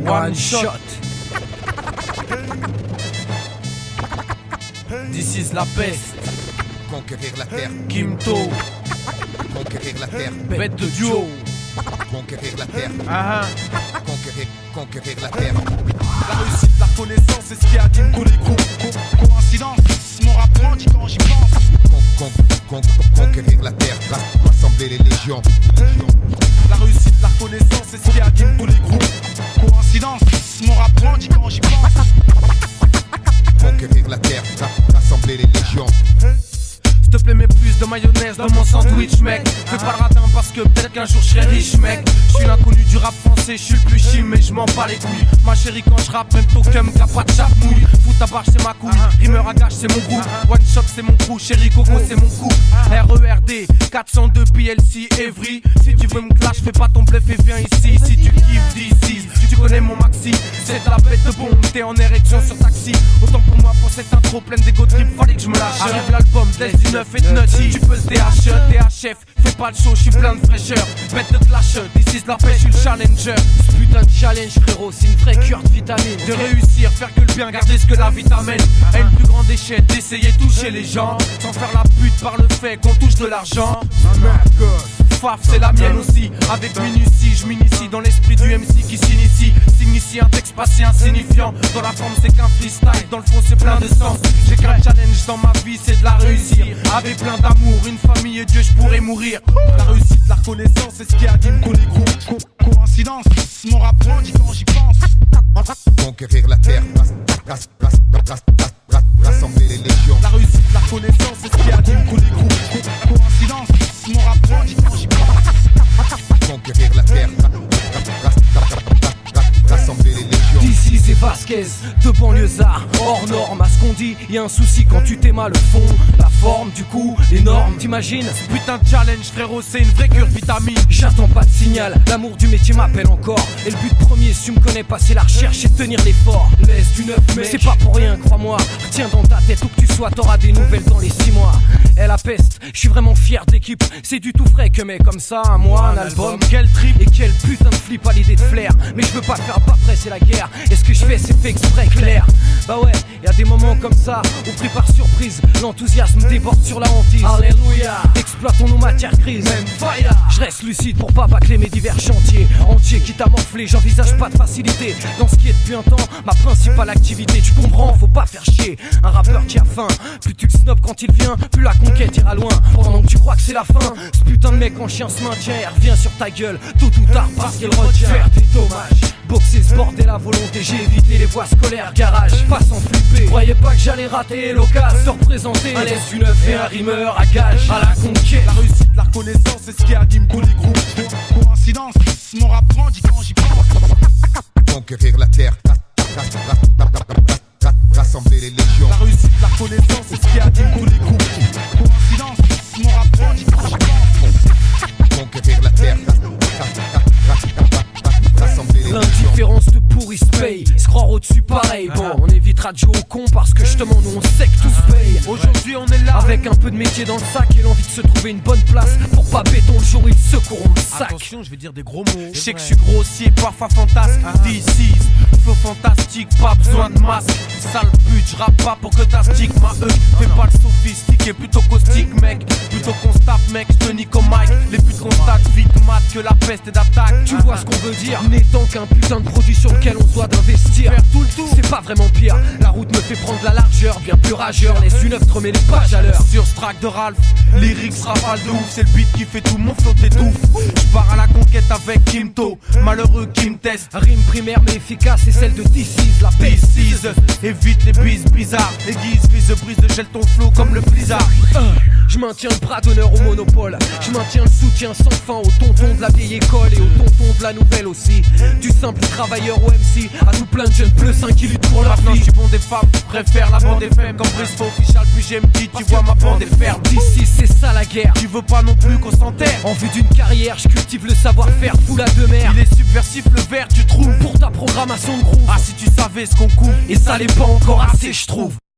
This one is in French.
One shot. This is la peste. Conquérir la terre, Kimto, conquérir la terre, bête de duo. conquérir la terre, conquérir la terre. La réussite, la reconnaissance, c'est ce qui anime tous les groupes. Coïncidence, mon rap grandit quand j'y pense. Conquérir la terre, rassembler les légions. La réussite, la reconnaissance, c'est ce qui anime tous les groupes. Coïncidence, mon rap grandit quand j'y pense. Conquérir la terre, rassembler les légions. S'il te plaît, mets plus de mayonnaise dans mon sandwich, mec. Fais pas le radin parce que peut-être qu'un jour je serai riche, mec. Je suis l'inconnu du rap français, je suis le plus chim, mais je m'en bats les couilles. Ma chérie, quand je rappe, même Tokum, qu'a pas de chape mouille. Fout ta barge, c'est ma couille. Rimeur à gage, c'est mon groupe. One shot, c'est mon crew. Chérie Coco, c'est mon coup. RERD, 402 PLC, Evry. Si tu veux me clash, fais pas ton bluff et viens ici. Si tu kiffes d'ici, tu connais mon maxi. C'est de la bête de bombe, t'es en érection sur taxi. Autant pour moi, pour cette intro pleine d'égo trip, fallait que je me lâche. Arrive l'album, laisse du neuf et de nutty. Tu peux le DHF, fais pas le show, je suis plein de fraîcheur. Bête de clash, d'ici la pêche, je suis le challenger. Ce putain de challenge, frérot, c'est une vraie cure de vitamine. De réussir, faire que le bien, garder ce que la vie t'amène. À une plus grande échelle, d'essayer de toucher les gens. Sans faire la pute par le fait qu'on touche de l'argent. Faf, c'est la mienne aussi. Avec minutie, je m'initie dans l'esprit du MC qui s'initie. S'initie un texte pas si insignifiant. Dans la forme, c'est qu'un freestyle. Dans le fond, c'est plein de sens. J'ai qu'un challenge dans ma vie, c'est de la réussir. Avec plein d'amour, une famille et Dieu, je pourrais mourir. La réussite, la reconnaissance, c'est ce qui anime tous les groupes. Coïncidence, mon rap grandit quand j'y pense. Conquérir la terre, rassembler les légions. La réussite, la reconnaissance, c'est ce qui anime tous les groupes. Coïncidence, mon rap grandit quand j'y pense. Conquérir la terre, rassembler les légions. D'ici c'est Vasquez, de banlieusards, hors norme. À ce qu'on dit, y a un souci quand tu t'aimas le fond. La forme, du coup, les normes, t'imagines? Putain de challenge, frérot, c'est une vraie cure de vitamine. J'attends pas de signal, l'amour du métier m'appelle encore. Et le but premier, si tu me connais pas, c'est la recherche et tenir l'effort. Laisse du neuf, mais c'est pas pour rien, crois-moi. Retiens dans ta tête où que tu sois, t'auras des nouvelles dans les 6 mois. Et la peste, je suis vraiment fier de l'équipe. C'est du tout frais que mais comme ça, un mois, un album. Quel trip. Et quel putain de flip à l'idée de flair. Mais je veux pas faire pas près, c'est la guerre. Et ce que je fais, c'est fait exprès, clair. Bah ouais, y a des moments comme ça où pris par surprise, l'enthousiasme déborde sur la hantise. Alléluia, exploitons nos matières grises. Même fire. Je reste lucide pour pas bâcler mes divers chantiers. Entier quitte à morfler, j'envisage pas de facilité. Dans ce qui est depuis un temps, ma principale activité. Tu comprends, faut pas faire chier. Un rappeur qui a faim, plus tu le snobs quand il vient, plus la conquête ira loin. Pendant que tu crois que c'est la fin, ce putain de mec en chien se maintient et revient sur ta gueule tôt ou tard parce qu'il retient. Faire des dommages, boxer ce bordel à volonté. J'ai évité les voies scolaires, garage, pas sans flipper. Croyez pas que j'allais rater l'occasion de représenter un laisse du neuf et un rimeur à gage à la conquête. La réussite, la reconnaissance, c'est ce qui anime tous les groupes. Coïncidence, mon rap grandit quand j'y pense. Conquérir la terre, rassembler les légions. La réussite, la reconnaissance, c'est ce qui anime tous les groupes. Coïncidence, mon rap grandit quand j'y pense. Conquérir la terre, rassembler les légions. L'indifférence de pourri se paye, se croire au-dessus pareil. Bon, on évitera de jouer au con parce que justement nous on sait que tout se paye. Aujourd'hui on est là avec un peu de métier dans le sac et l'envie de se trouver une bonne place pour pas béton le jour où ils secourront le sac. Attention, je vais dire des gros mots. Je sais que je suis grossier, parfois fantasque. This is flow fantastique, pas besoin de masque. Sale pute, je rappe pas pour que ta stick ma fais pas le sophistiqué, plutôt caustique mec. Plutôt qu'on se tape mec, je te nique au mic. Les putes constatent vite mat que la peste est d'attaque. Tu vois ce qu'on veut dire, n'étant qu'un putain de produit sur lequel on se doit d'investir. Faire tout le tour, c'est pas vraiment pire. La route me fait prendre la largeur, bien plus rageur. Laisse une œuvre te remet les pages à l'heure. Sur ce track de Ralph, lyrics rafale de ouf. C'est le beat qui fait tout, mon flow t'étouffe. Je pars à la conquête avec Kimto, malheureux qui me teste. Rime primaire mais efficace, c'est celle de DC's, la This is, évite les bises bizarres. Aiguise, vise, brise, gèle ton flow comme le blizzard. Je maintiens le bras d'honneur au monopole. Je maintiens le soutien sans fin aux tontons de la vieille école et aux tontons de la nouvelle aussi. Du simple travailleur au MC à tout plein de jeunes bleus sains qui luttent pour leur Maintenant vie. je suis bon des femmes, préfère la bande FM. Comme Briscoe official, puis j'aime dit, tu vois ma bande est ferme. D'ici c'est ça la guerre. Tu veux pas non plus qu'on s'enterre. En vue d'une carrière, je cultive le savoir-faire, foule à deux mers. Il est subversif le verre, tu trouves. Pour ta programmation de groove. Ah si tu savais ce qu'on couvre. Et ça l'est pas encore assez, je trouve.